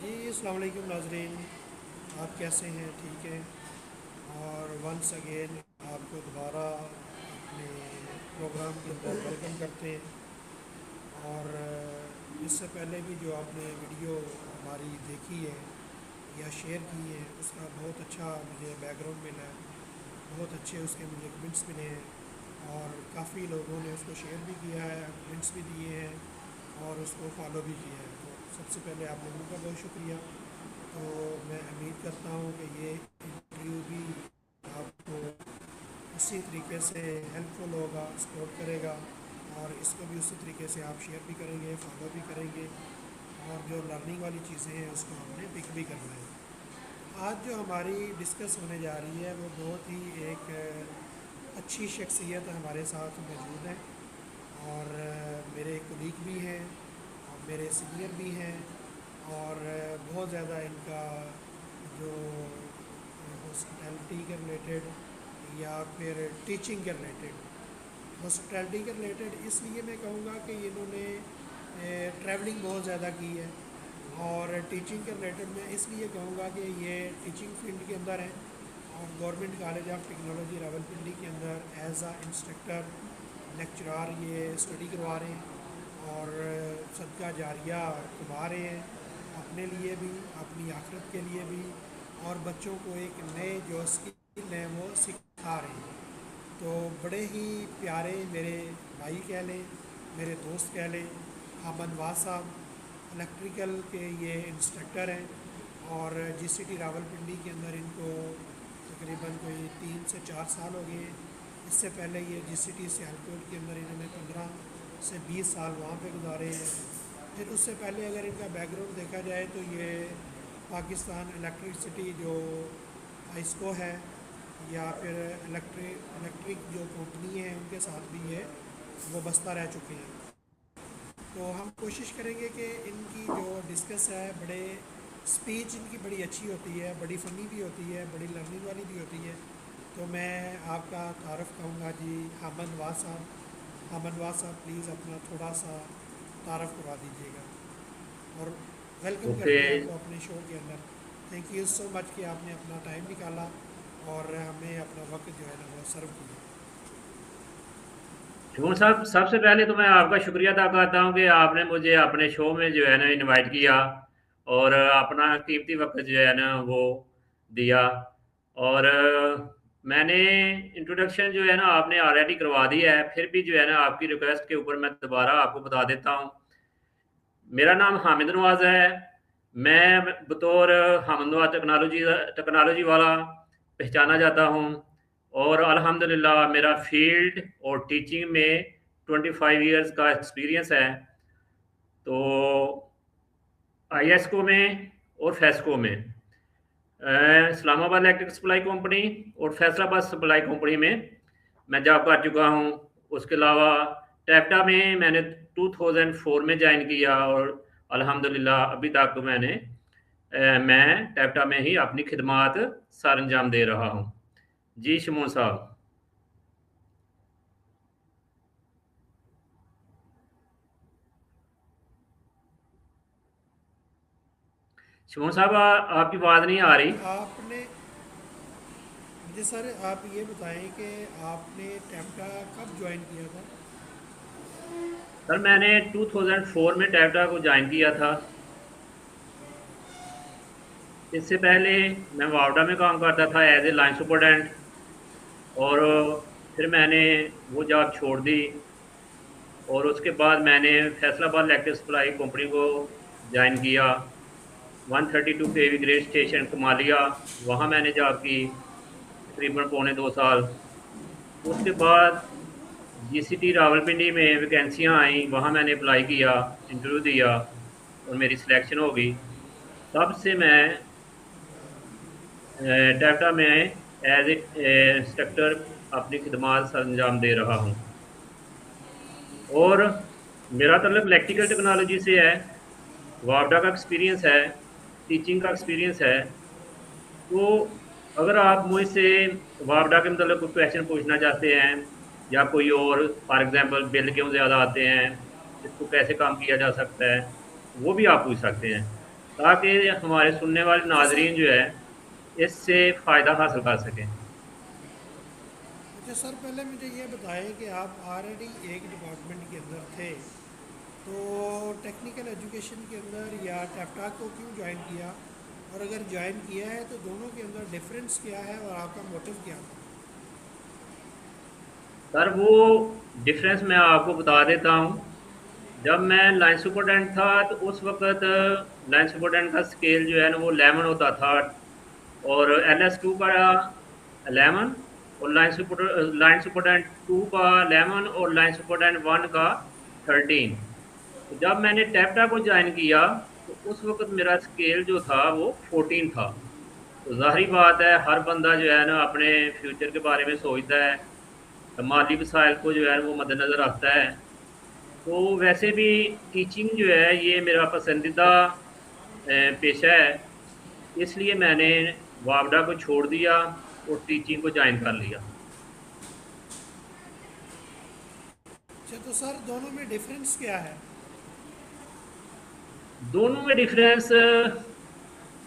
जी अस्सलाम वालेकुम नाजरीन। आप कैसे हैं? ठीक है। और वंस अगेन आपको दोबारा अपने प्रोग्राम के अंदर वेलकम करते हैं। और इससे पहले भी जो आपने वीडियो हमारी देखी है या शेयर की है उसका बहुत अच्छा मुझे बैकग्राउंड मिला है। बहुत अच्छे उसके मुझे कमेंट्स मिले हैं और काफ़ी लोगों ने उसको शेयर भी किया है, कमेंट्स भी दिए हैं और उसको फॉलो भी किया है। तो सबसे पहले आप लोगों का बहुत शुक्रिया। तो मैं उम्मीद करता हूँ कि ये इंटरव्यू भी आपको उसी तरीके से हेल्पफुल होगा, सपोर्ट करेगा और इसको भी उसी तरीके से आप शेयर भी करेंगे, फॉलो भी करेंगे और जो लर्निंग वाली चीज़ें हैं उसको हमने पिक भी करना है। आज जो हमारी डिस्कस होने जा रही है वो बहुत ही एक अच्छी शख्सियत हमारे साथ मौजूद है और मेरे कुलीग भी हैं और मेरे सीनियर भी हैं और बहुत ज़्यादा इनका जो हॉस्पिटैलिटी के रिलेटेड या फिर टीचिंग के रिलेटेड, हॉस्पिटैलिटी के रिलेटेड इसलिए मैं कहूँगा कि इन्होंने ट्रैवलिंग बहुत ज़्यादा की है और टीचिंग के रिलेटेड मैं इसलिए कहूँगा कि ये टीचिंग फील्ड के अंदर है और government college of technology Rawalpindi के अंदर एज आ इंस्ट्रक्टर लेक्चरार ये स्टडी करवा रहे हैं और सदका जारिया कमा रहे हैं अपने लिए भी, अपनी आखिरत के लिए भी और बच्चों को एक नए जो स्किल है वो सिखा रहे हैं। तो बड़े ही प्यारे मेरे भाई कह लें, मेरे दोस्त कह लें, हामद वाज साहब इलेक्ट्रिकल के ये इंस्ट्रक्टर हैं और जीसीटी रावलपिंडी के अंदर इनको तकरीबन कोई 3 से 4 साल हो गए। इससे पहले ये जीसीटी सियालकोट के अंदर इन्होंने 15 से 20 साल वहाँ पे गुजारे हैं। फिर उससे पहले अगर इनका बैकग्राउंड देखा जाए तो ये पाकिस्तान इलेक्ट्रिसिटी जो आइस्को है या फिर इलेक्ट्रिक जो कंपनी है उनके साथ भी ये वाबस्ता रह चुके हैं। तो हम कोशिश करेंगे कि इनकी जो डिस्कस है बड़े स्पीच इनकी बड़ी अच्छी होती है, बड़ी फ़नी भी होती है, बड़ी लर्निंग वाली भी होती है। तो मैं आपका तारफ़ कहूँगा जी हामद वाज साहब। हामद वाज साहब प्लीज़ अपना थोड़ा सा तारफ़ करवा दीजिएगा और वेलकम ओके। करते हैं आपको अपने शो के अंदर। थैंक यू सो मच कि आपने अपना टाइम निकाला और हमें अपना वक्त जो है ना वो सर्व किया। शुभम साहब, सबसे पहले तो मैं आपका शुक्रिया अदा करता हूँ कि आपने मुझे अपने शो में जो है ना इनवाइट किया और अपना कीमती वक्त जो है ना वो दिया। और मैंने इंट्रोडक्शन जो है ना आपने ऑलरेडी करवा दिया है, फिर भी जो है ना आपकी रिक्वेस्ट के ऊपर मैं दोबारा आपको बता देता हूँ। मेरा नाम हामिद नवाज है। मैं बतौर हामिद नवाज टेक्नोलॉजी टेक्नोलॉजी वाला पहचाना जाता हूँ और अल्हम्दुलिल्लाह मेरा फील्ड और टीचिंग में 25 इयर्स का एक्सपीरियंस है। तो आईएसको में और फेस्को में, इस्लामाबाद इलेक्ट्रिक सप्लाई कंपनी और फैसलाबाद सप्लाई कंपनी में मैं जॉब कर चुका हूँ। उसके अलावा टैप्टा में मैंने 2004 में ज्वाइन किया और अल्हम्दुलिल्लाह अभी तक मैं टैप्टा में ही अपनी खिदमात सर अंजाम दे रहा हूँ। जी शमून साहब। शमून साहब, आपकी आवाज़ नहीं आ रही। आपने मुझे सर आप ये बताएं कि आपने टैप्टा कब ज्वाइन किया था? सर मैंने 2004 में टैप्टा को ज्वाइन किया था। इससे पहले मैं वावडा में काम करता था एज ए लाइन सुपरडेंट और फिर मैंने वो जॉब छोड़ दी और उसके बाद मैंने फैसलाबाद इलेक्ट्रिक सप्लाई कंपनी को ज्वाइन किया। 132 केवी ग्रेड स्टेशन कमालिया, वहाँ मैंने जॉब की तकरीबन पौने 2 साल। उसके बाद जीसीटी रावलपिंडी में वैकेंसियाँ आई, वहाँ मैंने अप्लाई किया, इंटरव्यू दिया और मेरी सिलेक्शन हो गई। तब से मैं टाटा में एज ए इंस्ट्रक्टर अपनी खिदमात सर अंजाम दे रहा हूँ और मेरा तलब इलेक्ट्रिकल इस टेक्नोलॉजी से है, वापडा का एक्सपीरियंस है, टीचिंग का एक्सपीरियंस है। तो अगर आप मुझसे वापडा के मतलब कोई क्वेश्चन पूछना चाहते हैं या कोई और, फॉर एग्जांपल बिल क्यों ज़्यादा आते हैं, इसको कैसे काम किया जा सकता है, वो भी आप पूछ सकते हैं। ताकि हमारे सुनने वाले अच्छा सर। नाजरीन जो है इससे फ़ायदा हासिल कर सकें। अच्छा सर, पहले मुझे ये बताएं कि आप ऑलरेडी एक डिपार्टमेंट के अंदर थे, तो टेक्निकल एजुकेशन के अंदर या टैपटाक को क्यों ज्वाइन किया, और अगर ज्वाइन किया है तो दोनों के अंदर डिफरेंस क्या है और आपका मोटिव क्या था? सर वो डिफरेंस मैं आपको बता देता हूँ। जब मैं लाइन सुपरटेंडेंट था तो उस वक़्त लाइन सुपरटेंडेंट का स्केल जो है ना वो 11 होता था, और LS2 का 11, और लाइन सुपरटेंडेंट 2 का 11 और लाइन सुपरटेंडेंट 1 का 13। तो जब मैंने टैप्टा को ज्वाइन किया तो उस वक़्त मेरा स्केल जो था वो 14 था। तो ज़ाहिर बात है हर बंदा जो है ना अपने फ्यूचर के बारे में सोचता है, माली वसाइल को जो है वो मद्देनज़र रखता है। तो वैसे भी टीचिंग जो है ये मेरा पसंदीदा पेशा है, इसलिए मैंने वापडा को छोड़ दिया और टीचिंग को ज्वाइन कर लिया। अच्छा, तो सर दोनों में डिफरेंस क्या है? दोनों में डिफरेंस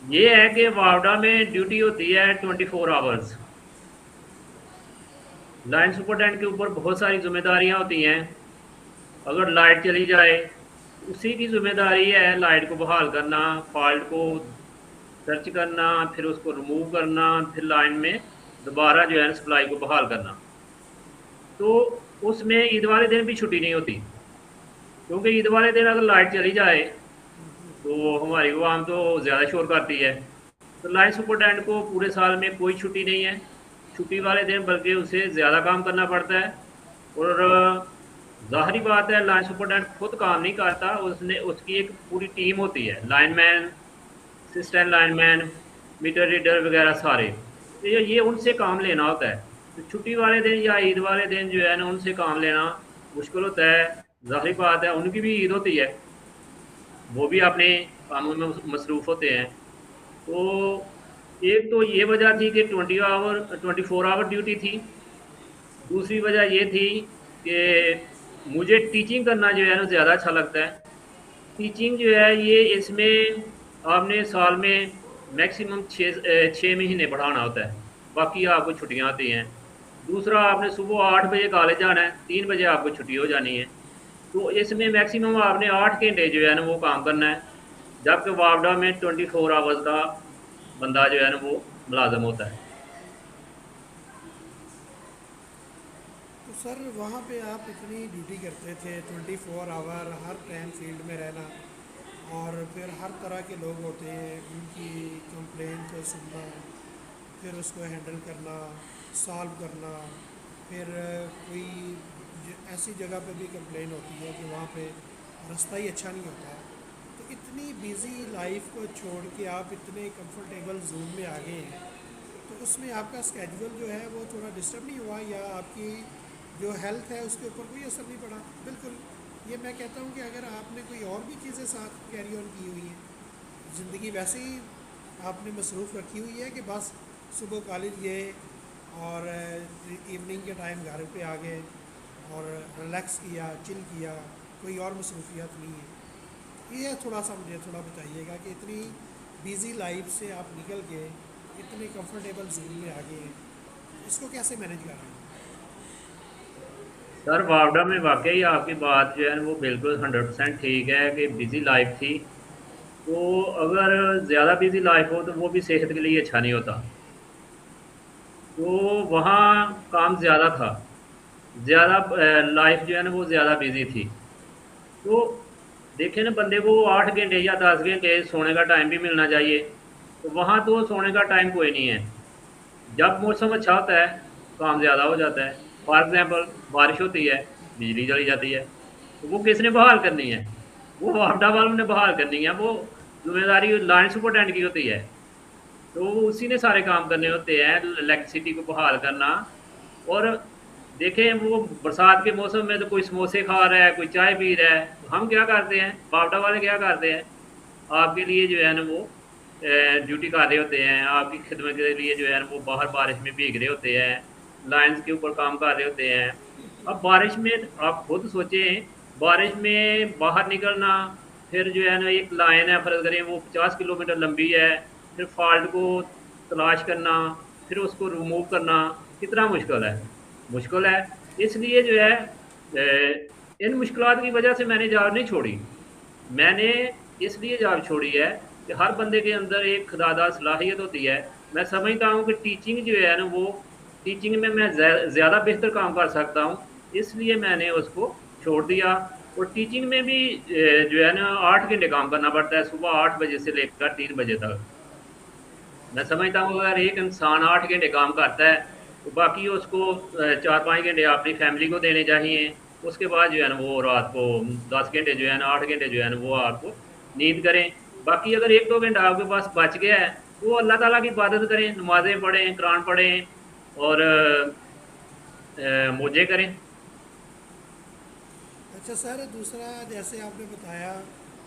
ये है कि वापडा में ड्यूटी होती है 24 आवर्स। लाइन सुपरटेंडेंट के ऊपर बहुत सारी जिम्मेदारियां होती हैं। अगर लाइट चली जाए उसी की जिम्मेदारी है लाइट को बहाल करना, फॉल्ट को सर्च करना, फिर उसको रिमूव करना, फिर लाइन में दोबारा जो है सप्लाई को बहाल करना। तो उसमें ईद वाले दिन भी छुट्टी नहीं होती, क्योंकि ईद वाले दिन अगर लाइट चली जाए तो हमारी आवाम तो ज़्यादा शोर करती है। तो लाइन सुपरटेंडेंट को पूरे साल में कोई छुट्टी नहीं है, छुट्टी वाले दिन बल्कि उसे ज़्यादा काम करना पड़ता है। और ज़ाहिरी बात है लाइन सुपरटेंडेंट खुद काम नहीं करता, उसने उसकी एक पूरी टीम होती है, lineman, assistant lineman, meter reader वगैरह सारे। तो ये उनसे काम लेना होता है। तो छुट्टी वाले दिन या ईद वाले दिन जो है ना उनसे काम लेना मुश्किल होता है। ज़ाहिर बात है उनकी भी ईद होती है, वो भी अपने कामों में मसरूफ़ होते हैं। तो एक तो ये वजह थी कि 24 आवर ड्यूटी थी। दूसरी वजह ये थी कि मुझे टीचिंग करना जो है ना ज़्यादा अच्छा लगता है। टीचिंग जो है ये इसमें आपने साल में मैक्सिमम 6 महीने पढ़ाना होता है, बाकी आपको छुट्टियाँ आती हैं। दूसरा आपने सुबह 8 बजे कॉलेज जाना है, 3 बजे आपको छुट्टी हो जानी है। तो इसमें मैक्सिमम आपने 8 घंटे जो है ना वो काम करना है, जबकि वापडा में 24 आवर्स का बंदा जो है ना वो मुलाजम होता है। तो सर वहाँ पे आप इतनी ड्यूटी करते थे, 24 आवर हर टाइम फील्ड में रहना, और फिर हर तरह के लोग होते हैं, उनकी कंप्लेन को सुनना, फिर उसको हैंडल करना, सॉल्व करना, फिर कोई ऐसी जगह पे भी कंप्लेन होती है कि वहाँ पे रास्ता ही अच्छा नहीं होता। तो इतनी बिज़ी लाइफ को छोड़ के आप इतने कंफर्टेबल जोन में आ गए हैं, तो उसमें आपका स्केड्यूल जो है वो थोड़ा डिस्टर्ब नहीं हुआ, या आपकी जो हेल्थ है उसके ऊपर कोई असर नहीं पड़ा? बिल्कुल। ये मैं कहता हूँ कि अगर आपने कोई और भी चीज़ें साथ कैरी ऑन की हुई हैं, ज़िंदगी वैसे ही आपने मसरूफ़ रखी हुई है कि बस सुबह कॉलेज गए और इवनिंग के टाइम घर पे आ गए और रिलैक्स किया, चिल किया, कोई और मसरूफियात नहीं है। ये थोड़ा सा मुझे थोड़ा बताइएगा कि इतनी बिज़ी लाइफ से आप निकल के इतने कंफर्टेबल जोन में आ गए हैं, इसको कैसे मैनेज कर रहे हैं? सर वापडा में वाकई आपकी बात जो है ना वो बिल्कुल 100% ठीक है कि बिज़ी लाइफ थी। तो अगर ज़्यादा बिज़ी लाइफ हो तो वो भी सेहत के लिए अच्छा नहीं होता। तो वहाँ काम ज़्यादा था, ज़्यादा लाइफ जो है ना वो ज़्यादा बिज़ी थी। तो देखिए ना बंदे को 8 घंटे या 10 घंटे सोने का टाइम भी मिलना चाहिए, तो वहाँ तो सोने का टाइम कोई नहीं है। जब मौसम अच्छा होता है काम ज़्यादा हो जाता है। फॉर एग्जांपल बारिश होती है, बिजली चली जाती है, तो वो किसने बहाल करनी है? वो आपदा वालों ने बहाल करनी है। वो ज़िम्मेदारी लाइन सुपरटेंडेंट की होती है। तो वो उसी ने सारे काम करने होते हैं, इलेक्ट्रिसिटी को बहाल करना। और देखें वो बरसात के मौसम में तो कोई समोसे खा रहा है, कोई चाय पी रहा है, तो हम क्या करते हैं, बावड़ा वाले क्या करते हैं, आपके लिए जो है ना वो ड्यूटी कर रहे होते हैं, आपकी खिदमत के लिए जो है ना वो बाहर बारिश में भीग रहे होते हैं, लाइन्स के ऊपर काम कर रहे होते हैं। अब बारिश में आप खुद सोचें, बारिश में बाहर निकलना, फिर जो है ना एक लाइन है, फ़र्ज़ करें वो 50 किलोमीटर लंबी है, फिर फ़ॉल्ट को तलाश करना, फिर उसको रिमूव करना, कितना मुश्किल है। मुश्किल है, इसलिए जो है इन मुश्किलात की वजह से मैंने जॉब नहीं छोड़ी। मैंने इसलिए जॉब छोड़ी है कि हर बंदे के अंदर एक खुदादाद सलाहियत होती है। मैं समझता हूँ कि टीचिंग जो है ना वो टीचिंग में मैं ज़्यादा बेहतर काम कर सकता हूँ, इसलिए मैंने उसको छोड़ दिया। और टीचिंग में भी जो है ना 8 घंटे काम करना पड़ता है, सुबह 8 बजे से लेकर 3 बजे तक। मैं समझता हूँ अगर एक इंसान 8 घंटे काम करता है, तो बाकी उसको 4-5 घंटे अपनी फैमिली को देने चाहिए। उसके बाद जो है ना वो रात को 10 घंटे जो है ना 8 घंटे जो है ना वो आपको नींद करें। बाकी अगर 1-2 घंटा आपके पास बच गया है, तो वो अल्लाह ताला की इबादत करें, नमाज़ें पढ़ें, कुरान पढ़ें और मोजे करें। अच्छा सर, दूसरा जैसे आपने बताया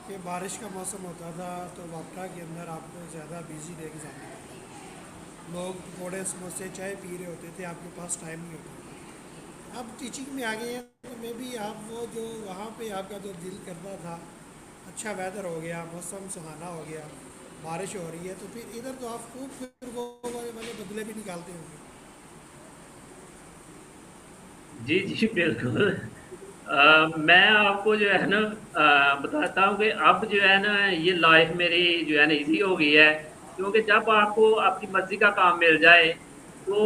कि बारिश का मौसम होता था तो वापडा के अंदर आपको ज़्यादा बिजी लेके जाना पड़ता था। लोग पकौड़े समोसे चाय पी रहे होते थे, आपके पास टाइम नहीं होता था। अब टीचिंग में आ गए हैं तो मे भी आप वो जो वहाँ पे आपका जो दिल करता था, अच्छा वेदर हो गया, मौसम सुहाना हो गया, बारिश हो रही है, तो फिर इधर तो आप खूब फिर वो वाले बदले भी निकालते होंगे। जी, जी, बिल्कुल। मैं आपको जो है ना बताता हूँ कि अब जो है ना ये लाइफ़ मेरी जो है ना ईज़ी हो गई है, क्योंकि जब आपको आपकी मर्ज़ी का काम मिल जाए, तो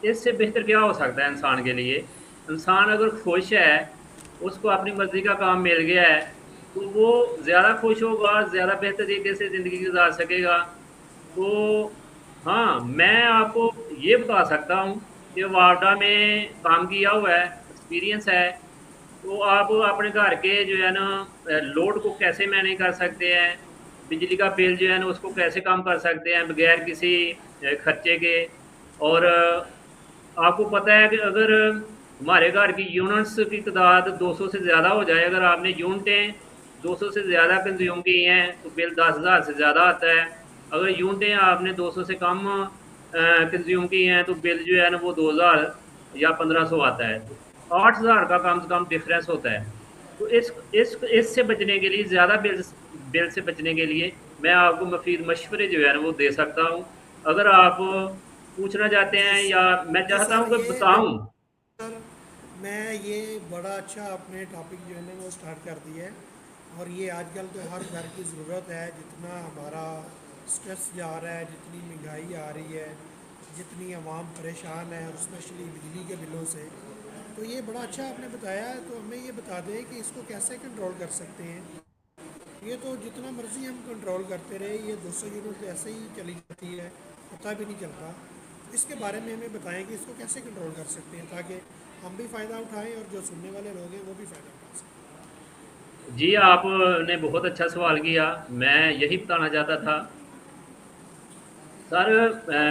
इससे बेहतर क्या हो सकता है इंसान के लिए? इंसान अगर खुश है, उसको अपनी मर्ज़ी का काम मिल गया है, तो वो ज़्यादा खुश होगा, ज़्यादा बेहतर तरीके से ज़िंदगी गुज़ार सकेगा। तो हाँ, मैं आपको ये बता सकता हूँ कि वार्डा में काम किया हुआ है, एक्सपीरियंस है, तो आप अपने घर के जो है ना लोड को कैसे मैनेज कर सकते हैं, बिजली का बिल जो है ना उसको कैसे कम कर सकते हैं बगैर किसी खर्चे के। और आपको पता है कि अगर हमारे घर की यूनिट्स की तादाद 200 से ज़्यादा हो जाए, अगर आपने यूनिटें 200 से ज़्यादा कंज़्यूम की हैं, तो बिल 10,000 से ज़्यादा आता है। अगर यूनिटें आपने 200 से कम कंज़्यूम की हैं, तो बिल जो है ना वो 2,000 या 1,500 आता है। तो 8,000 का कम से कम डिफ़रेंस होता है। तो इससे बचने के लिए ज़्यादा बिल से बचने के लिए मैं आपको मुफ़ीद मशवरे जो है ना वो दे सकता हूँ। अगर आप पूछना चाहते जी हैं या मैं जी चाहता सर, हूँ कि ये बताऊँ। सर, मैं ये बड़ा अच्छा आपने टॉपिक जो है ना वो स्टार्ट कर दिया है। और ये आजकल तो हर घर की ज़रूरत है, जितना हमारा स्ट्रेस जा रहा है, जितनी महंगाई आ रही है, जितनी आवाम परेशान है, और स्पेशली बिजली के बिलों से। तो ये बड़ा अच्छा आपने बताया है। तो हमें ये बता दें कि इसको कैसे कंट्रोल कर सकते हैं। ये तो जितना मर्ज़ी हम कंट्रोल करते रहे, ये 200 यूनिट तो ऐसे ही चली जाती है, पता भी नहीं चलता। तो इसके बारे में हमें बताएं कि इसको कैसे कंट्रोल कर सकते हैं, ताकि हम भी फ़ायदा उठाएं और जो सुनने वाले लोग हैं वो भी फ़ायदा उठा सकें। जी, आपने बहुत अच्छा सवाल किया। मैं यही बताना चाहता था। सर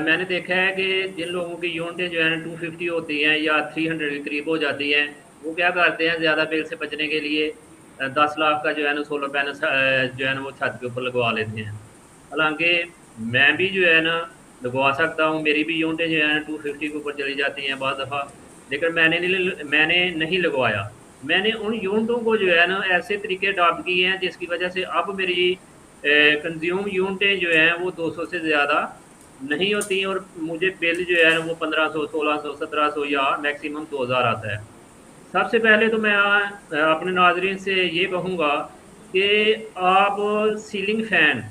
मैंने देखा है कि जिन लोगों की यूनिटें जो है ना 250 होती हैं या 300 के करीब हो जाती हैं, वो क्या करते हैं ज़्यादा बिल से बचने के लिए 10 लाख का जो है ना सोलर पैनल जो है ना वो छत के ऊपर लगवा लेते हैं। हालाँकि मैं भी जो है ना लगवा सकता हूँ, मेरी भी यूनिटें जो है ना 250 के ऊपर चली जाती हैं बाज़ दफ़ा, लेकिन मैंने नहीं लगवाया। मैंने उन यूनिटों को जो है ना ऐसे तरीके अडॉप्ट किए हैं जिसकी वज़ह से अब मेरी कंज़्यूम यूनिटें जो हैं वो 200 से ज़्यादा नहीं होती, और मुझे बिल जो है वो 1500, 1600, 1700 या मैक्सिमम 2000 आता है। सबसे पहले तो मैं अपने नाज़रीन से ये कहूँगा कि आप सीलिंग फ़ैन,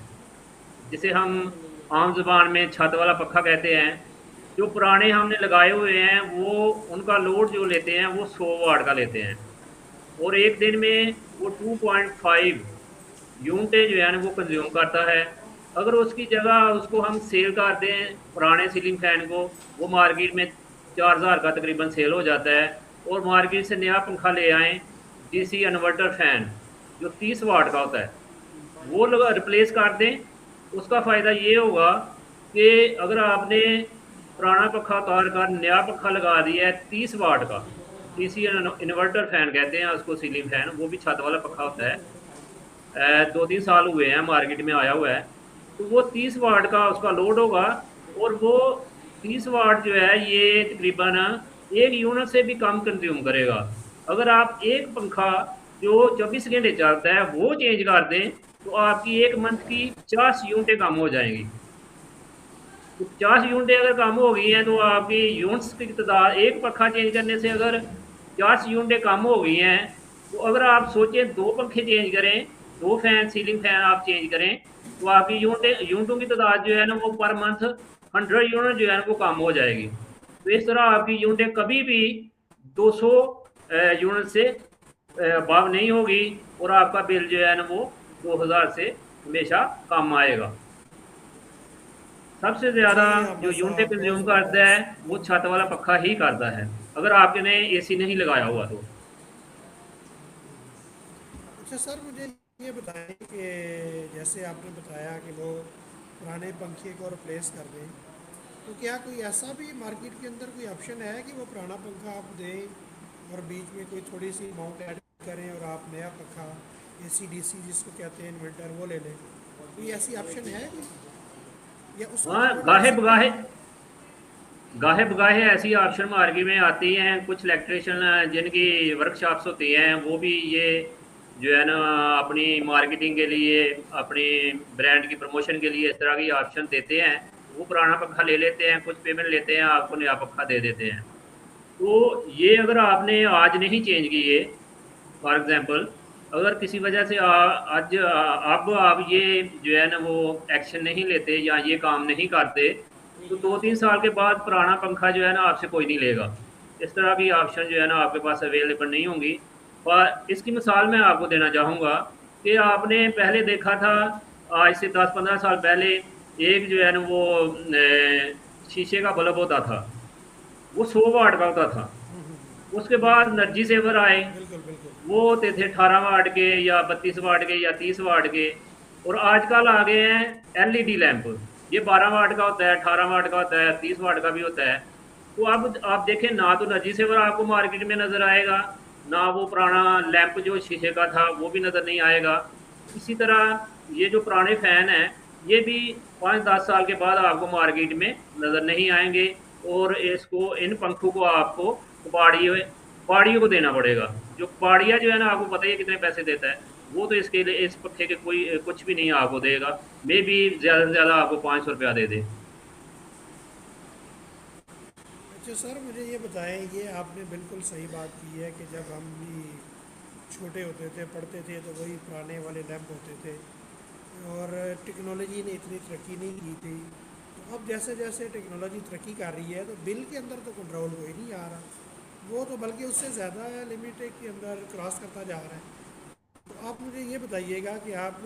जिसे हम आम ज़ुबान में छत वाला पक्खा कहते हैं, जो पुराने हमने लगाए हुए हैं, वो उनका लोड जो लेते हैं वो 100 वाट का लेते हैं, और एक दिन में वो 2.5 यूनिटें जो है ना वो कंज्यूम करता है। अगर उसकी जगह उसको हम सेल कर दें पुराने सीलिंग फैन को, वो मार्केट में 4,000 का तकरीबन सेल हो जाता है, और मार्केट से नया पंखा ले आएँ, डीसी इन्वर्टर फैन, जो 30 वाट का होता है, वो लगा रिप्लेस कर दें। उसका फ़ायदा ये होगा कि अगर आपने पुराना पक्खा उतार कर नया पक्खा लगा दिया है 30 वाट का, डीसी इन्वर्टर फैन कहते हैं उसको, सीलिंग फैन, वो भी छत वाला पक्खा होता है। 2-3 साल हुए हैं मार्केट में आया हुआ है। तो वो 30 वाट का उसका लोड होगा, और वो 30 वाट जो है ये तकरीबन 1 यूनिट से भी कम कंज़्यूम करेगा। अगर आप एक पंखा जो 24 घंटे चलता है वो चेंज कर दें, तो आपकी एक मंथ की 50 यूनिटें कम हो जाएंगी। तो 50 यूनिटें अगर कम हो गई हैं तो आपकी यूनिट्स की तादाद, एक पंखा चेंज करने से अगर 50 यूनिटें कम हो गई हैं, तो अगर आप सोचें 2 पंखे चेंज करें, 2 फैन, सीलिंग फैन आप चेंज करें, तो आपकी यूनिटों की तादाद जो है ना वो पर मंथ 100 यूनिट जो है ना वो कम हो जाएगी। तो इस तरह आपकी यूनिटें कभी भी 200 यूनिट से अबव नहीं होगी, और आपका बिल जो है ना वो 2000 से हमेशा कम आएगा। सबसे ज़्यादा जी हाँ, जो बस यूनिटें बहुत कंज्यूम करता है, ज़बरदस्त। वो छत वाला पक्का ही करता है, अगर आपने एसी नहीं लगाया हुआ तो। अच्छा सर, मुझे ये बताएं कि जैसे आपने बताया कि वो पुराने पंखे को रिप्लेस कर दें, तो क्या कोई ऐसा भी मार्केट के अंदर कोई ऑप्शन है कि वो पुराना पंखा आप दें और बीच में कोई थोड़ी सी अमाउंट ऐड करें और आप नया पंखा एसी डीसी जिसको कहते हैं इन्वर्टर वो ले लें? कोई ऐसी ऑप्शन है कोई, या उसको हाँ, अफोर्ड कर सकते हैं? गाहे बगाहे ऐसी ऑप्शन मार्केट में आती हैं। कुछ इलेक्ट्रिशियन जिनकी वर्कशॉप्स होती हैं, वो भी ये जो है ना अपनी मार्केटिंग के लिए, अपनी ब्रांड की प्रमोशन के लिए इस तरह की ऑप्शन देते हैं। वो पुराना पंखा ले लेते हैं, कुछ पेमेंट लेते हैं, आपको नया पंखा दे देते हैं। तो ये अगर आपने आज नहीं चेंज किए, फॉर एग्जांपल, अगर किसी वजह से आज अब आप ये जो है ना वो एक्शन नहीं लेते या ये काम नहीं करते, तो 2-3 साल के बाद पुराना पंखा जो है ना आपसे कोई नहीं लेगा। इस तरह की ऑप्शन जो है ना आपके पास अवेलेबल नहीं होंगी। और इसकी मिसाल मैं आपको देना चाहूँगा कि आपने पहले देखा था, आज से 10-15 साल पहले, एक जो है ना वो शीशे का बल्ब होता था, वो 100 वाट का होता था। उसके बाद एनर्जी सेवर आए, बिल्कुल बिल्कुल। वो होते थे 18 वाट के या 32 वाट के या 30 वाट के। और आजकल आ गए हैं एलईडी लैंप। ये 12 वाट का होता है, 18 वाट का होता है, 30 वाट का भी होता है। तो अब आप देखें, ना तो एनर्जी सेवर आपको मार्केट में नजर आएगा, ना वो पुराना लैंप जो शीशे का था वो भी नजर नहीं आएगा। इसी तरह ये जो पुराने फैन हैं, ये भी 5-10 साल के बाद आपको मार्केट में नजर नहीं आएंगे। और इसको, इन पंखों को आपको कबाड़ियों कबाड़ियों को देना पड़ेगा। जो कबाड़िया जो है ना, आपको पता ही है कितने पैसे देता है। वो तो इसके लिए, इस पक्के के कोई कुछ भी नहीं आपको देगा। मे भी ज़्यादा से ज़्यादा आपको 500 रुपया दे दे। अच्छा सर, मुझे ये बताएं, ये आपने बिल्कुल सही बात की है कि जब हम भी छोटे होते थे, पढ़ते थे, तो वही पुराने वाले लैंप होते थे और टेक्नोलॉजी ने इतनी तरक्की नहीं की थी। तो अब जैसे जैसे टेक्नोलॉजी तरक्की कर रही है, तो बिल के अंदर तो कंट्रोल कोई नहीं आ रहा, वो तो बल्कि उससे ज़्यादा लिमिट के अंदर क्रॉस करता जा रहा है। तो आप मुझे ये बताइएगा कि आप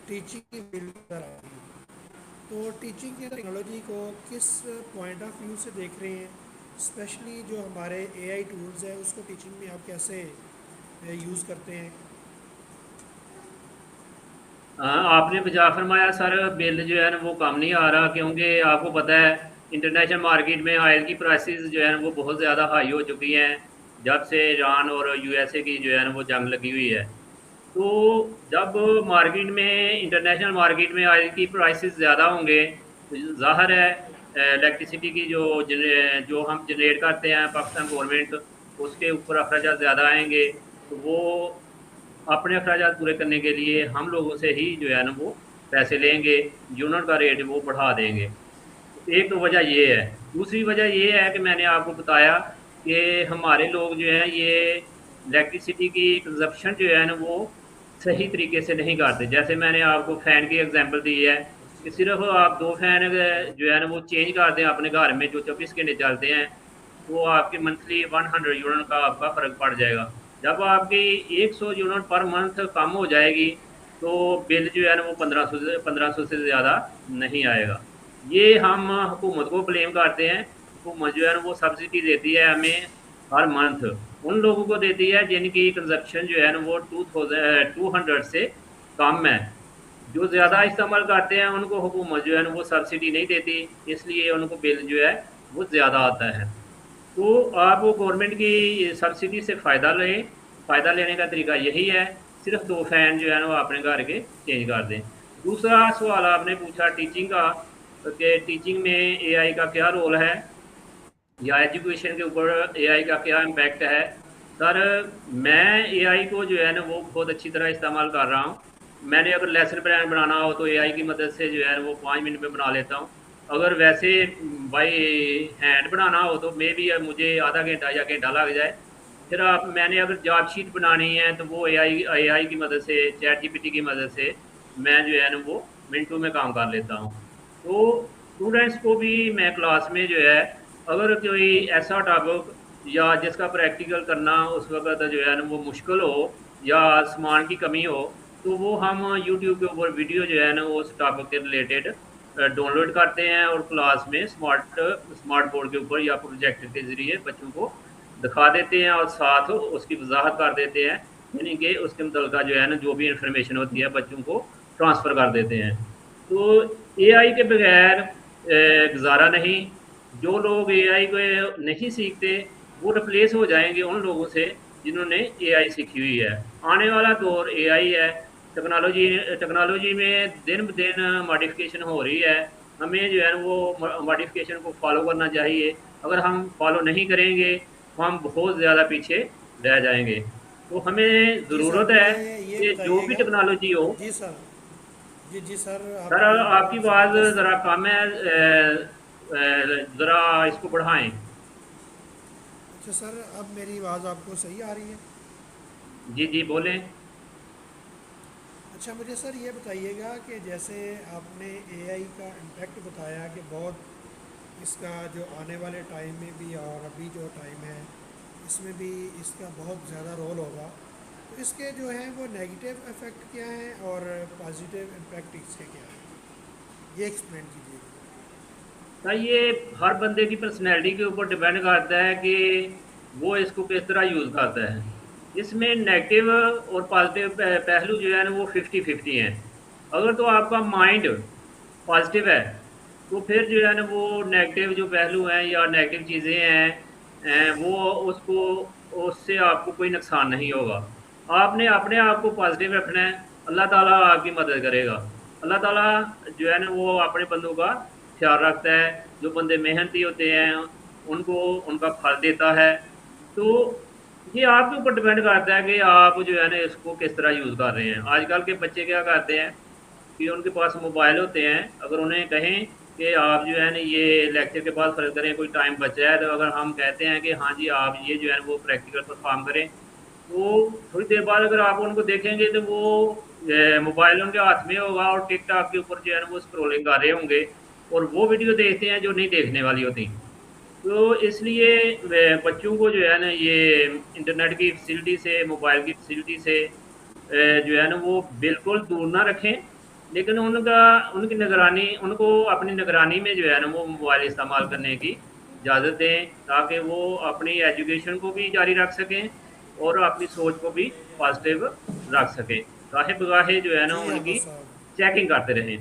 टीचिंग की फील्ड में आ रही हैं, तो टीचिंग की टेक्नोलॉजी को किस पॉइंट ऑफ व्यू से देख रहे हैं? स्पेशली जो हमारे एआई टूल्स हैं, उसको टीचिंग में आप कैसे यूज़ करते हैं? हाँ, आपने बजा फरमाया सर। बिल जो है ना वो कम नहीं आ रहा, क्योंकि आपको पता है इंटरनेशनल मार्केट में ऑयल की प्राइसेस जो है ना वो बहुत ज़्यादा हाई हो चुकी हैं, जब से ईरान और यूएसए की जो है ना वो जंग लगी हुई है। तो जब मार्केट में, इंटरनेशनल मार्केट में ऑयल की प्राइसेस ज़्यादा होंगे, तो ज़ाहिर है इलेक्ट्रिसिटी की जो हम जनरेट करते हैं, पाकिस्तान गवर्नमेंट, उसके ऊपर अखराज ज़्यादा आएंगे। तो वो अपने अखराज पूरे करने के लिए हम लोगों से ही जो है ना वो पैसे लेंगे, यूनिट का रेट वो बढ़ा देंगे। तो एक तो वजह ये है। दूसरी वजह ये है कि मैंने आपको बताया कि हमारे लोग जो हैं ये इलेक्ट्रिसिटी की कंजप्शन जो है ना वो सही तरीके से नहीं करते। जैसे मैंने आपको फ़ैन की एग्जांपल दी है कि सिर्फ आप 2 फैन जो है ना वो चेंज कर दें अपने घर में, जो 24 घंटे चलते हैं, वो आपके मंथली 100 यूनिट का आपका फ़र्क पड़ जाएगा। जब आपकी 100 यूनिट पर मंथ कम हो जाएगी, तो बिल जो है ना वो 1500 से ज़्यादा नहीं आएगा। ये हम हुकूमत को ब्लेम करते हैं। हुकूमत जो है ना वो सब्सिडी देती है हमें हर मंथ, उन लोगों को देती है जिनकी कंजप्शन जो है ना वो 200 से कम है। जो ज़्यादा इस्तेमाल करते हैं उनको हुकूमत जो है ना वो सब्सिडी नहीं देती, इसलिए उनको बिल जो है वो ज़्यादा आता है। तो आप वो गवर्नमेंट की सब्सिडी से फ़ायदा लें। फ़ायदा लेने का तरीका यही है, सिर्फ 2 फैन जो है ना वो अपने घर के चेंज कर दें। दूसरा सवाल आपने पूछा टीचिंग का, कि टीचिंग में एआई का क्या रोल है, या एजुकेशन के ऊपर एआई का क्या इम्पैक्ट है। सर मैं एआई को जो है ना वो बहुत अच्छी तरह इस्तेमाल कर रहा हूँ। मैंने अगर लेसन प्लान बनाना हो तो एआई की मदद से जो है ना वो 5 मिनट में बना लेता हूँ। अगर वैसे बाई हैंड बनाना हो तो मे बी मुझे आधा घंटा या घंटा लग जाए। फिर आप मैंने अगर जॉब शीट बनानी है तो वो एआई की मदद से, चैट जीपीटी की मदद से मैं जो है ना वो मिनटों में काम कर लेता हूँ। तो स्टूडेंट्स को भी मैं क्लास में जो है, अगर कोई ऐसा टॉपिक या जिसका प्रैक्टिकल करना उस वक़्त जो है ना वो मुश्किल हो या सामान की कमी हो, तो वो हम यूट्यूब के ऊपर वीडियो जो है ना वो उस टॉपिक के रिलेटेड डाउनलोड करते हैं और क्लास में स्मार्ट बोर्ड के ऊपर या प्रोजेक्टर के ज़रिए बच्चों को दिखा देते हैं और साथ उसकी वज़ाहत कर देते हैं। यानी कि उसके मुतल्लिक़ा जो है ना जो भी इन्फॉर्मेशन होती है बच्चों को ट्रांसफ़र कर देते हैं। तो एआई के बगैर गुज़ारा नहीं। जो लोग एआई को नहीं सीखते वो रिप्लेस हो जाएँगे उन लोगों से जिन्होंने एआई सीखी हुई है। आने वाला दौर एआई है। टेक्नोलॉजी टेक्नोलॉजी में दिन-ब-दिन मॉडिफ़िकेशन हो रही है। हमें जो है वो मॉडिफ़िकेशन को फ़ॉलो करना चाहिए। अगर हम फ़ॉलो नहीं करेंगे तो हम बहुत ज़्यादा पीछे रह जाएँगे। तो हमें जी सर, ज़रूरत मुझे है ये कि जो भी बताइएगा। टेक्नोलॉजी हो। जी सर। जी जी सर, सर आपने आपकी बहुत आवाज़ ज़बरदस्त। ज़रा कम है, ज़रा इसको बढ़ाएँ। अच्छा सर, अब मेरी आवाज़ आपको सही आ रही है? जी, जी, बोलें। अच्छा, मुझे सर ये बताइएगा कि जैसे आपने एआई का इम्पैक्ट बताया कि बहुत इसका जो आने वाले टाइम में भी और अभी जो टाइम है इसमें भी इसका बहुत ज़्यादा रोल होगा। तो इसके जो है वो नेगेटिव इफ़ेक्ट क्या हैं और पॉजिटिव इम्पैक्ट इसके क्या हैं, ये एक्सप्लेन कीजिएगा। सर ये हर बंदे की पर्सनैलिटी के ऊपर डिपेंड करता है कि वो इसको किस तरह यूज़ करता है। इसमें नेगेटिव और पॉज़िटिव पहलू जो है ना वो 50-50 हैं। अगर तो आपका माइंड पॉज़िटिव है, तो फिर जो है ना वो नेगेटिव जो पहलू हैं या नेगेटिव चीज़ें हैं वो उसको उससे आपको कोई नुकसान नहीं होगा। आपने अपने आप को पॉज़िटिव रखना है, अल्लाह ताला आपकी मदद करेगा। अल्लाह ताला जो है ना वो अपने बंदों का ख़्याल रखता है, जो बंदे मेहनती होते हैं, उनको उनका फल देता है। तो ये आपके ऊपर डिपेंड करता है कि आप जो है ना इसको किस तरह यूज़ कर रहे हैं। आजकल के बच्चे क्या करते हैं कि उनके पास मोबाइल होते हैं, अगर उन्हें कहें कि आप जो है ना ये लेक्चर के बाद फ़र्ज़ करें कोई टाइम बचा है, तो अगर हम कहते हैं कि हाँ जी, आप ये जो है वो प्रैक्टिकल परफ़ॉर्म करें, तो थोड़ी देर बाद अगर आप उनको देखेंगे तो वो मोबाइल उनके हाथ में होगा और टिकटॉक के ऊपर जो है ना वो स्क्रॉलिंग कर रहे होंगे और वो वीडियो देखते हैं जो नहीं देखने वाली होती। तो इसलिए बच्चों को जो है ना ये इंटरनेट की फैसिलिटी से, मोबाइल की फैसिलिटी से जो है ना वो बिल्कुल दूर ना रखें, लेकिन उनकी निगरानी उनको अपनी निगरानी में जो है ना वो मोबाइल इस्तेमाल करने की इजाज़त दें, ताकि वो अपनी एजुकेशन को भी जारी रख सकें और अपनी सोच को भी पॉज़िटिव रख सकें। गाहे-बगाहे जो है ना जी अहमद उनकी साहब। चेकिंग करते रहें।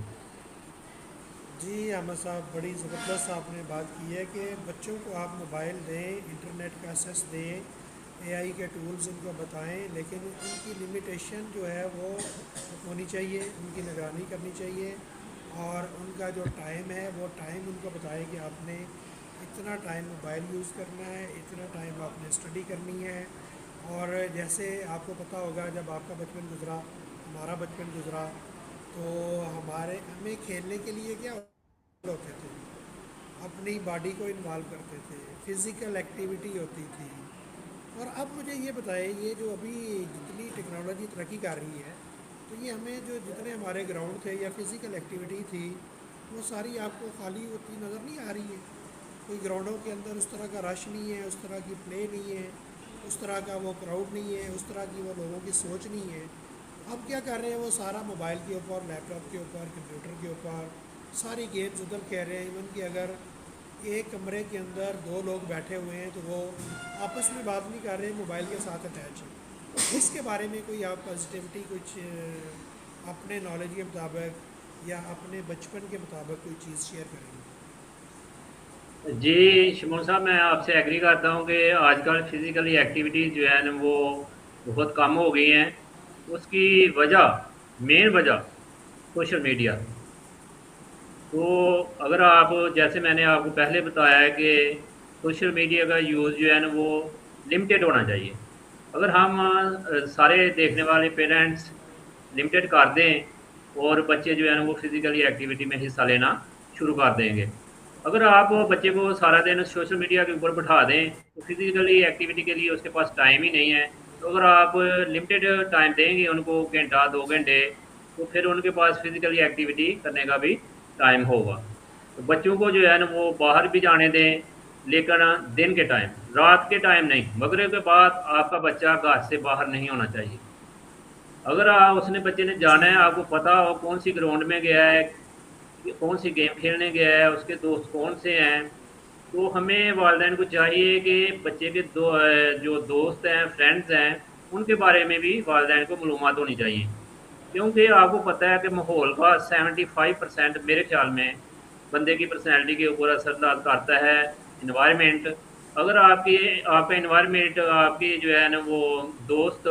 जी अहमद साहब, बड़ी ज़बरदस्त आपने बात की है कि बच्चों को आप मोबाइल दें, इंटरनेट का एक्सेस दें, एआई के टूल्स उनको बताएं, लेकिन उनकी लिमिटेशन जो है वो होनी चाहिए, उनकी निगरानी करनी चाहिए। और उनका जो टाइम है वो टाइम उनको बताएं कि आपने इतना टाइम मोबाइल यूज़ करना है, इतना टाइम आपने स्टडी करनी है। और जैसे आपको पता होगा, जब आपका बचपन गुज़रा, हमारा बचपन गुज़रा, तो हमें खेलने के लिए क्या होते थे, अपनी बॉडी को इन्वॉल्व करते थे, फिज़िकल एक्टिविटी होती थी। और अब मुझे ये बताएं, ये जो अभी जितनी टेक्नोलॉजी तरक्की कर रही है, तो ये हमें जो जितने हमारे ग्राउंड थे या फिज़िकल एक्टिविटी थी, वो सारी आपको खाली होती नज़र नहीं आ रही है? कोई ग्राउंडों के अंदर उस तरह का रश नहीं है, उस तरह की प्ले नहीं है, उस तरह का वो क्राउड नहीं है, उस तरह की वो लोगों की सोच नहीं है। अब क्या कर रहे हैं, वो सारा मोबाइल के ऊपर, लैपटॉप के ऊपर, कंप्यूटर के ऊपर सारी गेम्स उधर कह रहे हैं। इवन कि अगर एक कमरे के अंदर दो लोग बैठे हुए हैं तो वो आपस में बात नहीं कर रहे, मोबाइल के साथ अटैच है। इसके बारे में कोई आप पॉजिटिविटी कुछ अपने नॉलेज के मुताबिक या अपने बचपन के मुताबिक कोई चीज़ शेयर करेंगे? जी, शिमोन साहब मैं आपसे एग्री करता हूँ कि आजकल फ़िज़िकली एक्टिविटीज़ जो है ना वो बहुत कम हो गई हैं। उसकी मेन वजह सोशल मीडिया। तो अगर आप, जैसे मैंने आपको पहले बताया है कि सोशल मीडिया का यूज़ जो है ना वो लिमिटेड होना चाहिए। अगर हम सारे देखने वाले पेरेंट्स लिमिटेड कर दें और बच्चे जो है ना वो फिजिकली एक्टिविटी में हिस्सा लेना शुरू कर देंगे। अगर आप बच्चे को सारा दिन सोशल मीडिया के ऊपर बैठा दें तो फिजिकली एक्टिविटी के लिए उसके पास टाइम ही नहीं है। तो अगर आप लिमिटेड टाइम देंगे उनको, घंटा 2 घंटे, तो फिर उनके पास फिजिकली एक्टिविटी करने का भी टाइम होगा। तो बच्चों को जो है ना वो बाहर भी जाने दें, लेकिन दिन के टाइम, रात के टाइम नहीं। मगरिब के बाद आपका बच्चा घर से बाहर नहीं होना चाहिए। अगर उसने बच्चे ने जाना है, जी। आपको पता हो कौन सी ग्राउंड में गया है, कौन सी गेम खेलने गया है, उसके दोस्त कौन से हैं, तो हमें वालिदैन को चाहिए कि बच्चे के जो दोस्त हैं, फ्रेंड्स हैं, उनके बारे में भी वालिदैन को मालूमात होनी चाहिए। क्योंकि आपको पता है कि माहौल का 75% मेरे ख्याल में बंदे की पर्सनैलिटी के ऊपर असर करता है इन्वायरमेंट। अगर आपका इन्वायरमेंट, आपकी जो है ना वो दोस्त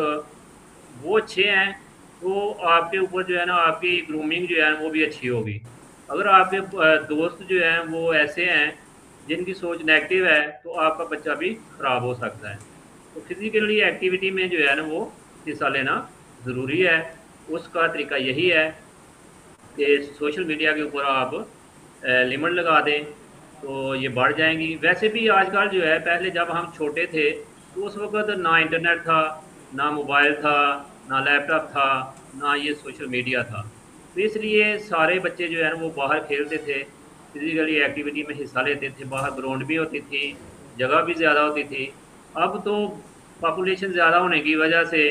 वो अच्छे हैं, तो आपके ऊपर जो है ना आपकी ग्रूमिंग जो है वो भी अच्छी होगी। अगर आपके दोस्त जो हैं वो ऐसे हैं जिनकी सोच नेगेटिव है, तो आपका बच्चा भी खराब हो सकता है। तो फिजिकली एक्टिविटी में जो है ना वो हिस्सा लेना ज़रूरी है। उसका तरीका यही है कि सोशल मीडिया के ऊपर आप लिमिट लगा दें, तो ये बढ़ जाएँगी। वैसे भी आजकल जो है, पहले जब हम छोटे थे, तो उस वक़्त ना इंटरनेट था, ना मोबाइल था, ना लैपटॉप था, ना ये सोशल मीडिया था। तो इसलिए सारे बच्चे जो है ना वो बाहर खेलते थे, फिज़िकली एक्टिविटी में हिस्सा लेते थे, बाहर ग्राउंड भी होती थी, जगह भी ज़्यादा होती थी। अब तो पॉपुलेशन ज़्यादा होने की वजह से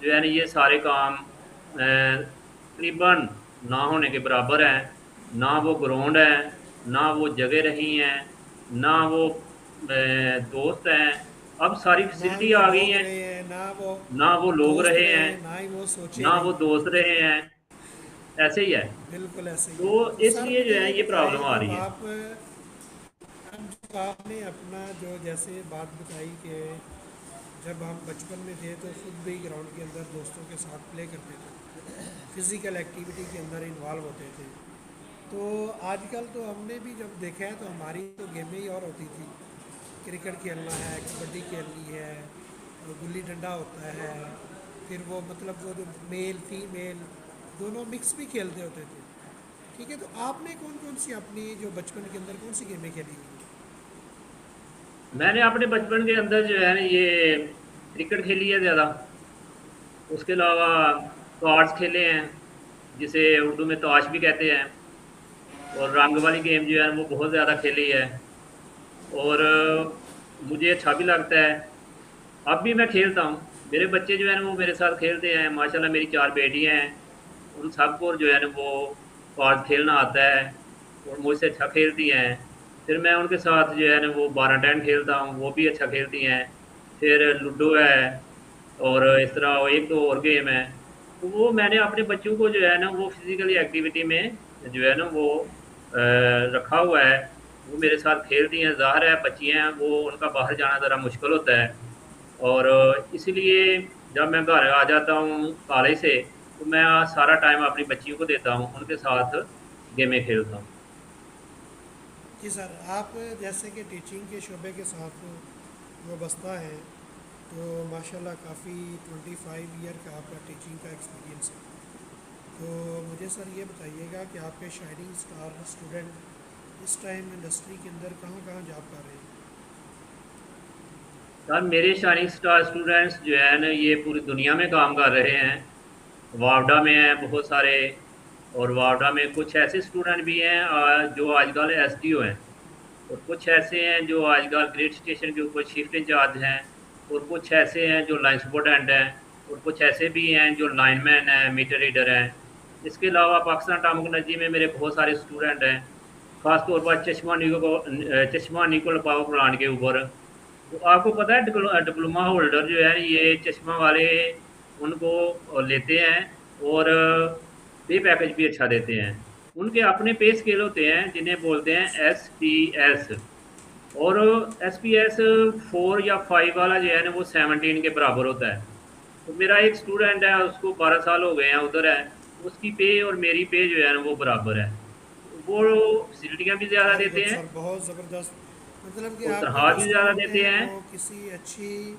जो है ना ये सारे काम तकरीबन ना होने के बराबर हैं। ना वो ग्राउंड है, ना वो जगह रही हैं, ना वो दोस्त हैं। अब सारी ना फैसिलिटी वो आ गई लोग हैं, रहे हैं, ना वो ना वो लोग दोस्त रहे रहे हैं, हैं, ना ही वो सोचे ना रहे वो हैं। दोस्त रहे हैं, ऐसे ही है। बिल्कुल ऐसे ही है। तो तो सर इसलिए मुझे जो ये है ये बताएं, प्रॉब्लम आ रही है। जब आपने अपना जो जैसे बात बताई कि जब हम बचपन में थे तो खुद भी ग्राउंड के अंदर दोस्तों के साथ प्ले करते थे, फिज़िकल एक्टिविटी के अंदर इन्वॉल्व होते थे। तो आजकल तो हमने भी जब देखा है तो हमारी तो गेमें ही और होती थी। क्रिकेट खेलना है, कबड्डी खेलनी है, और गुल्ली डंडा होता है, फिर वो मतलब वो जो मेल फीमेल दोनों मिक्स भी खेलते होते थे। ठीक है, तो आपने कौन कौन सी अपनी जो बचपन के अंदर कौन सी गेमें खेली हुई हैं? मैंने अपने बचपन के अंदर जो है ना ये क्रिकेट खेली है ज़्यादा। उसके अलावा कार्ड्स खेले हैं, जिसे उर्दू में ताश भी कहते हैं। और रंग वाली गेम जो है वो बहुत ज़्यादा खेली है। और मुझे अच्छा भी लगता है। अब भी मैं खेलता हूँ। मेरे बच्चे जो है ना वो मेरे साथ खेलते हैं। माशाल्लाह मेरी 4 बेटियाँ हैं। उन सबको जो है ना वो कार्ड्स खेलना आता है और मुझसे अच्छा खेलती हैं। फिर मैं उनके साथ जो है ना वो 12-10 खेलता हूँ, वो भी अच्छा खेलती हैं। फिर लूडो है और इस तरह एक दो और गेम है। तो वो मैंने अपने बच्चों को जो है ना वो फिज़िकली एक्टिविटी में जो है ना वो रखा हुआ है। वो मेरे साथ खेलती हैं। ज़ाहिर है बच्चियाँ हैं, वो उनका बाहर जाना ज़रा मुश्किल होता है। और इसीलिए जब मैं घर आ जाता हूँ कॉलेज से, तो मैं सारा टाइम अपनी बच्चियों को देता हूँ, उनके साथ गेमें खेलता हूँ। जी सर, आप जैसे कि टीचिंग के शोबे के साथ वाबस्ता हैं, तो माशाल्लाह काफ़ी 25 ईयर का आपका टीचिंग का एक्सपीरियंस है। तो मुझे सर ये बताइएगा कि आपके शाइनिंग स्टार स्टूडेंट इस टाइम इंडस्ट्री के अंदर कहाँ कहाँ जॉब कर रहे हैं? यार मेरे शाइनिंग स्टार स्टूडेंट्स जो है ना ये पूरी दुनिया में काम कर रहे हैं। वावडा में हैं बहुत सारे, और वावडा में कुछ ऐसे स्टूडेंट भी हैं जो आजकल एसडीओ हैं। और कुछ ऐसे हैं जो आजकल ग्रेड स्टेशन के ऊपर शिफ्ट इंचार्ज हैं। और कुछ ऐसे हैं जो लाइन सुपरटेंडेंट हैं। और कुछ ऐसे भी हैं जो लाइनमैन हैं, मीटर रीडर हैं। इसके अलावा पाकिस्तान एटॉमिक एनर्जी में मेरे बहुत सारे स्टूडेंट हैं, ख़ास तौर पर चश्मा निकोल पावर प्लांट के ऊपर। तो आपको पता है डिप्लोमा होल्डर जो है ये चश्मा वाले उनको लेते हैं, और पे पैकेज भी अच्छा देते हैं। उनके अपने पे स्केल होते हैं जिन्हें बोलते हैं SPS। और SPS 4 या 5 वाला जो है ना वो 17 के बराबर होता है। तो मेरा एक स्टूडेंट है, उसको 12 साल हो गए हैं उधर है। उसकी पे और मेरी पे जो है ना वो बराबर है। वो फैसिलिटियाँ भी ज़्यादा वेरी देते गुड हैं सर, बहुत ज़बरदस्त। मतलब कि और आपके तनख्वाह जो भी ज़्यादा स्टूडेंट देते हैं हैं। वो किसी अच्छी